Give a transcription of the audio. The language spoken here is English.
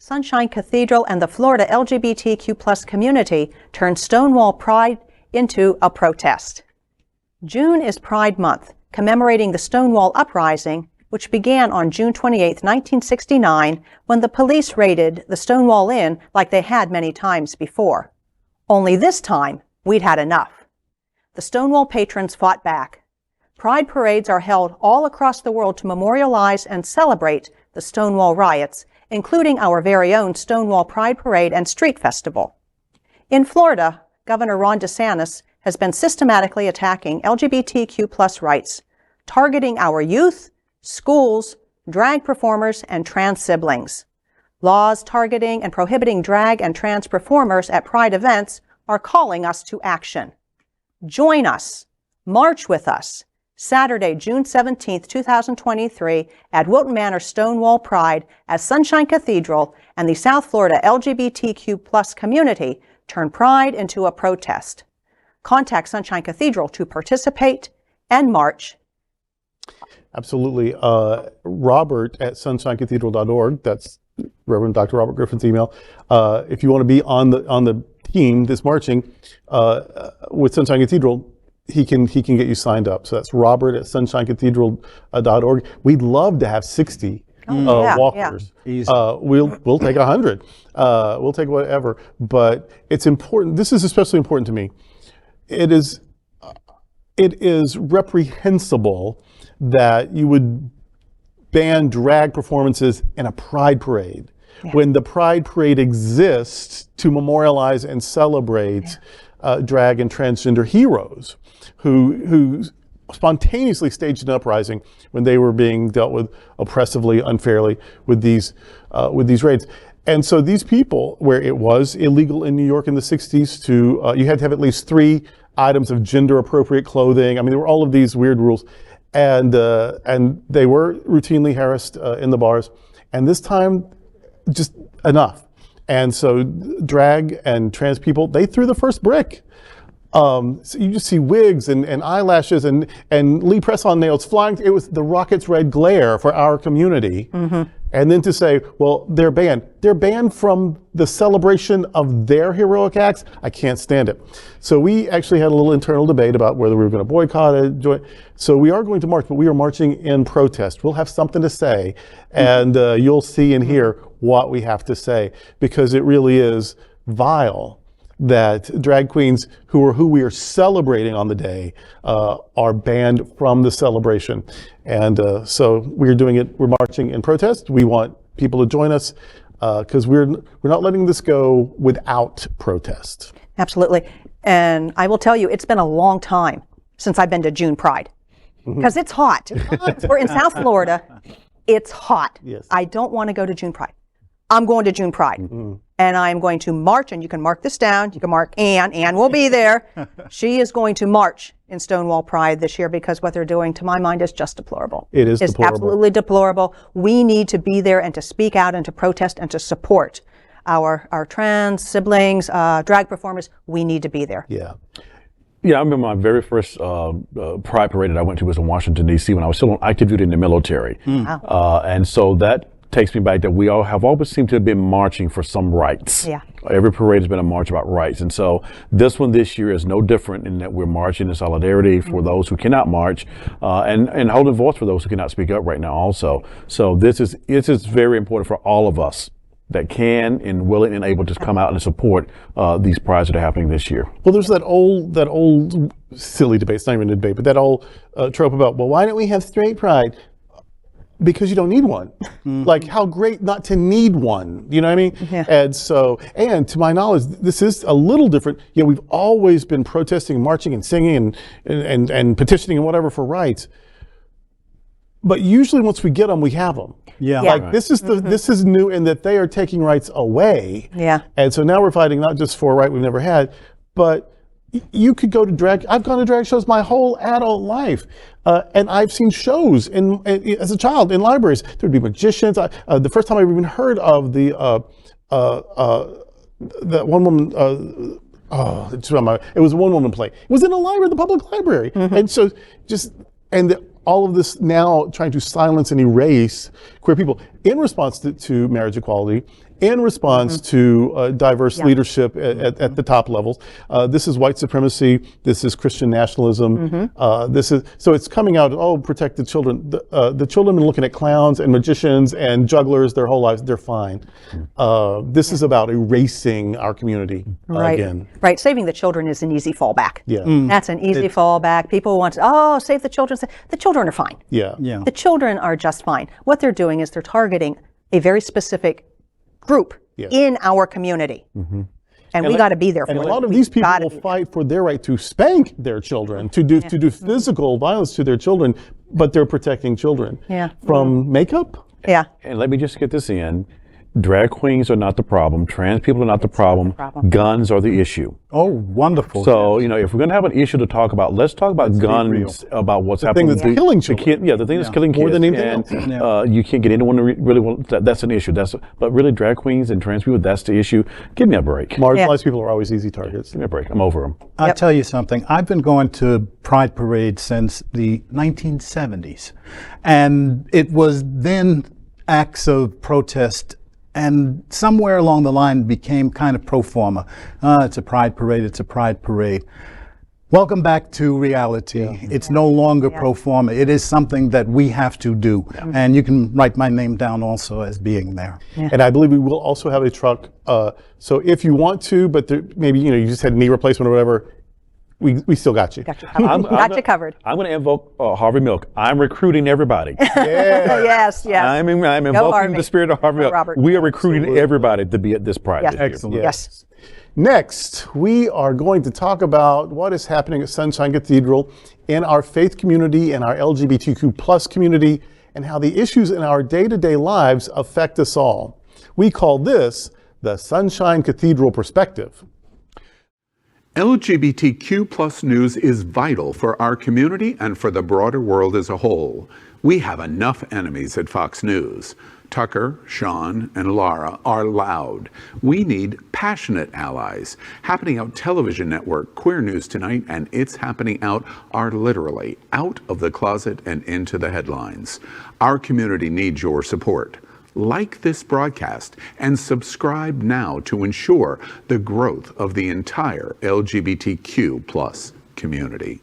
Sunshine Cathedral and the Florida LGBTQ+ community turned Stonewall Pride into a protest. June is Pride Month, commemorating the Stonewall Uprising, which began on June 28, 1969, when the police raided the Stonewall Inn like they had many times before. Only this time, we'd had enough. The Stonewall patrons fought back. Pride parades are held all across the world to memorialize and celebrate the Stonewall riots, including our very own Stonewall Pride Parade and Street Festival. In Florida, Governor Ron DeSantis has been systematically attacking LGBTQ+ rights, targeting our youth, schools, drag performers, and trans siblings. Laws targeting and prohibiting drag and trans performers at Pride events are calling us to action. Join us. March with us. Saturday, June 17, 2023, at Wilton Manor Stonewall Pride as Sunshine Cathedral and the South Florida LGBTQ+ community turn Pride into a protest. Contact Sunshine Cathedral to participate and march. Absolutely. Robert at sunshinecathedral.org, that's Reverend Dr. Robert Griffin's email. If you want to be on the team that's marching with Sunshine Cathedral, he can get you signed up. So that's Robert at sunshinecathedral.org. We'd love to have 60 walkers. Yeah. We'll take 100. We'll take whatever. But it's important. This is especially important to me. It is reprehensible that you would ban drag performances in a pride parade when the pride parade exists to memorialize and celebrate drag and transgender heroes who spontaneously staged an uprising when they were being dealt with oppressively, unfairly with these raids. And so these people, where it was illegal in New York in the 60s to, you had to have at least 3 items of gender appropriate clothing. I mean, there were all of these weird rules, and they were routinely harassed in the bars. And this time, just enough. And so drag and trans people, they threw the first brick. So you just see wigs and eyelashes and Lee press-on nails flying. It was the rocket's red glare for our community. Mm-hmm. And then to say, well, they're banned. They're banned from the celebration of their heroic acts. I can't stand it. So we actually had a little internal debate about whether we were going to boycott it. So we are going to march, but we are marching in protest. We'll have something to say, and you'll see and hear what we have to say, because it really is vile that drag queens who we are celebrating on the day are banned from the celebration. And so we're doing it, we're marching in protest. We want people to join us because we're not letting this go without protest. Absolutely. And I will tell you, it's been a long time since I've been to June Pride, because it's hot. We're in South Florida. It's hot. Yes. I don't want to go to June Pride. I'm going to June Pride. Mm-hmm. And I'm going to march, and you can mark this down. You can mark Ann. Ann will be there. She is going to march in Stonewall Pride this year, because what they're doing, to my mind, is just deplorable. It is deplorable. It's absolutely deplorable. We need to be there and to speak out and to protest and to support our trans siblings, drag performers. We need to be there. Yeah. Yeah, I remember my very first Pride parade that I went to was in Washington, D.C. when I was still on active duty in the military. Wow. And so that takes me back that we all have always seemed to have been marching for some rights. Yeah. Every parade has been a march about rights. And so this one this year is no different in that we're marching in solidarity for those who cannot march and holding voice for those who cannot speak up right now also. So this is very important for all of us that can and willing and able to come out and support these prides that are happening this year. Well, there's that old silly debate, it's not even a debate, but that old trope about, well, why don't we have straight pride? Because you don't need one. Like, how great not to need one, you know what I mean? Yeah. And so, and to my knowledge, this is a little different. Yeah, we've always been protesting, marching and singing and petitioning and whatever for rights. But usually once we get them, we have them. Yeah. Like right. this is new in that they are taking rights away. Yeah. And so now we're fighting not just for a right we've never had, but you could go to drag. I've gone to drag shows my whole adult life, and I've seen shows as a child in libraries. There'd be magicians. The first time I even heard of that one woman. It was a one-woman play. It was in a library, the public library, and so all of this now trying to silence and erase queer people in response to marriage equality in response to diverse leadership at the top levels. This is white supremacy. This is Christian nationalism. So it's coming out, oh, protect the children. The children have been looking at clowns and magicians and jugglers their whole lives. They're fine. This is about erasing our community again. Right. Saving the children is an easy fallback. Yeah. That's an easy fallback. People want to, oh, save the children. The children are fine. Yeah. The children are just fine. What they're doing is they're targeting a very specific group in our community. And we got to be there for them. And a lot of these people will fight for their right to spank their children, to do physical violence to their children, but they're protecting children from makeup. Yeah. And let me just get this in. Drag queens are not the problem. Trans people are not the problem. Guns are the issue. Oh, wonderful. So, you know, if we're going to have an issue to talk about, let's talk about guns, about what's happening. The thing that's killing children. The thing that's killing kids. More than anything else. You can't get anyone to really want that's an issue. But really, drag queens and trans people, that's the issue. Give me a break. Marginalized people are always easy targets. Give me a break. I'm over them. I'll tell you something. I've been going to Pride parades since the 1970s. And it was then acts of protest, and somewhere along the line became kind of pro forma. It's a pride parade, it's a pride parade. Welcome back to reality. It's no longer pro forma. It is something that we have to do. And you can write my name down also as being there. And I believe we will also have a truck. So if you want to, but maybe you just had knee replacement or whatever, we still got you. Got you covered. Got you covered. I'm going to invoke Harvey Milk. I'm recruiting everybody. Yes. I'm invoking the spirit of Harvey Milk. Robert. We are recruiting everybody to be at this Pride. This Excellent. year. Yes. Next, we are going to talk about what is happening at Sunshine Cathedral in our faith community and our LGBTQ plus community, and how the issues in our day-to-day lives affect us all. We call this the Sunshine Cathedral perspective. LGBTQ plus news is vital for our community and for the broader world as a whole. We have enough enemies at Fox News. Tucker, Sean, and Laura are loud. We need passionate allies. Happening Out television network, Queer News Tonight, and It's Happening Out are literally out of the closet and into the headlines. Our community needs your support. Like this broadcast and subscribe now to ensure the growth of the entire LGBTQ plus community.